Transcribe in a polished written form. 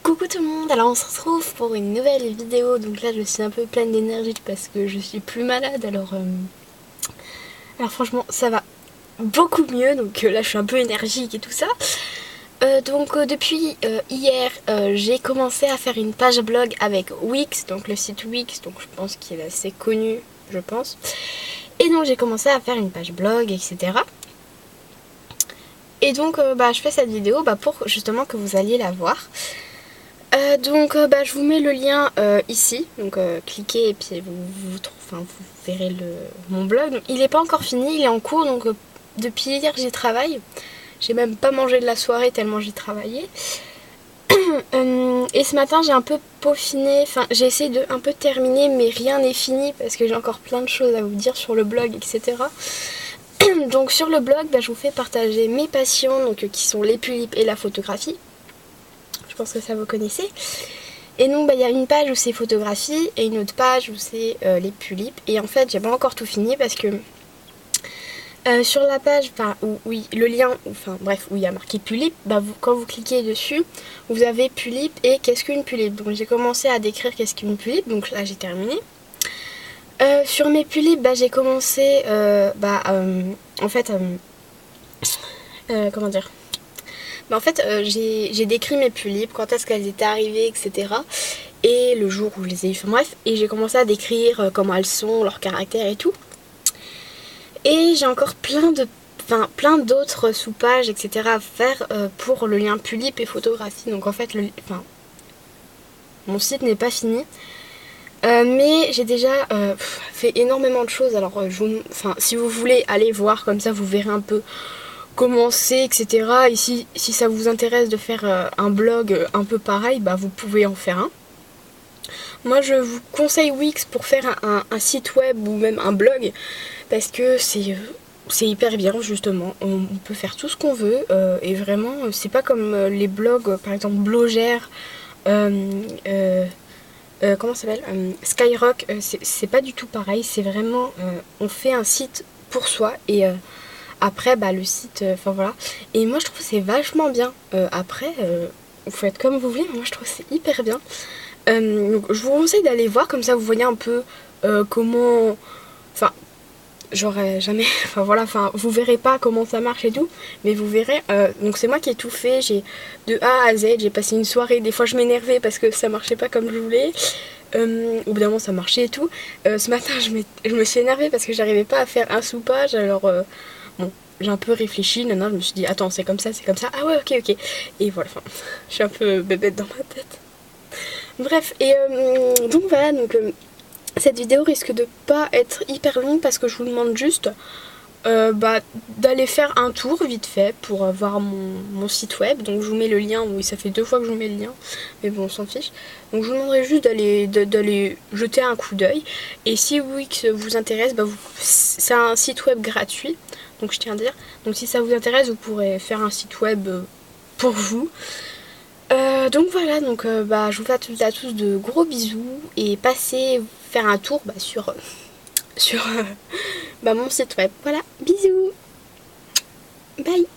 Coucou tout le monde, alors on se retrouve pour une nouvelle vidéo. Donc là je suis un peu pleine d'énergie parce que je suis plus malade. Alors franchement ça va beaucoup mieux, donc là je suis un peu énergique et tout ça. Depuis hier j'ai commencé à faire une page blog avec Wix, donc le site Wix, donc je pense qu'il est assez connu, je pense. Et donc j'ai commencé à faire une page blog, etc. Et donc je fais cette vidéo pour justement que vous alliez la voir. Je vous mets le lien ici, donc cliquez et puis vous verrez mon blog. Donc, il n'est pas encore fini, il est en cours, donc depuis hier j'y travaille. J'ai même pas mangé de la soirée tellement j'y travaillais. Et ce matin j'ai un peu peaufiné, enfin j'ai essayé de un peu terminer, mais rien n'est fini parce que j'ai encore plein de choses à vous dire sur le blog, etc. Donc sur le blog, je vous fais partager mes passions, donc qui sont les tulipes et la photographie. Je pense que ça vous connaissez. Et donc il y a une page où c'est photographie et une autre page où c'est les tulipes. Et en fait j'ai pas encore tout fini parce que sur la page, le lien, où il y a marqué tulipe, quand vous cliquez dessus, vous avez tulipe et qu'est-ce qu'une tulipe. Donc j'ai commencé à décrire qu'est-ce qu'une tulipe, donc là j'ai terminé. Sur mes tulipes, j'ai commencé comment dire, j'ai décrit mes tulipes, quand est-ce qu'elles étaient arrivées, etc. Et le jour où je les ai eues, et j'ai commencé à décrire comment elles sont, leur caractère et tout. Et j'ai encore plein d'autres sous-pages, etc. à faire pour le lien tulipe et photographie. Donc en fait, mon site n'est pas fini. Mais j'ai déjà fait énormément de choses. Alors si vous voulez aller voir, comme ça vous verrez un peu comment c'est, etc. Et si ça vous intéresse de faire un blog un peu pareil, vous pouvez en faire un. Moi je vous conseille Wix pour faire un site web ou même un blog, parce que c'est hyper bien justement. On peut faire tout ce qu'on veut et vraiment c'est pas comme les blogs, par exemple Blogère, comment ça s'appelle, Skyrock, c'est pas du tout pareil. C'est vraiment on fait un site pour soi et après le site, voilà. Et moi je trouve que c'est vachement bien. Après vous faites comme vous voulez, mais moi je trouve que c'est hyper bien. Donc je vous conseille d'aller voir, comme ça vous voyez un peu comment, j'aurais jamais, vous verrez pas comment ça marche et tout, mais vous verrez. Donc c'est moi qui ai tout fait, j'ai de A à Z, j'ai passé une soirée, des fois je m'énervais parce que ça marchait pas comme je voulais. Au bout d'un moment ça marchait et tout. Ce matin je me suis énervée parce que j'arrivais pas à faire un sous-page, alors bon, j'ai un peu réfléchi, je me suis dit attends, c'est comme ça, ah ouais, ok, et voilà, je suis un peu bébête dans ma tête. Bref, et donc voilà, cette vidéo risque de pas être hyper longue parce que je vous demande juste d'aller faire un tour vite fait pour voir mon site web. Donc je vous mets le lien, oui ça fait 2 fois que je vous mets le lien, mais bon on s'en fiche. Donc je vous demanderai juste d'aller jeter un coup d'œil. Et si Wix vous intéresse, c'est un site web gratuit, donc je tiens à dire. Donc si ça vous intéresse, vous pourrez faire un site web pour vous. Donc voilà, je vous fais à tous de gros bisous et passez faire un tour sur mon site web. Voilà, bisous, bye.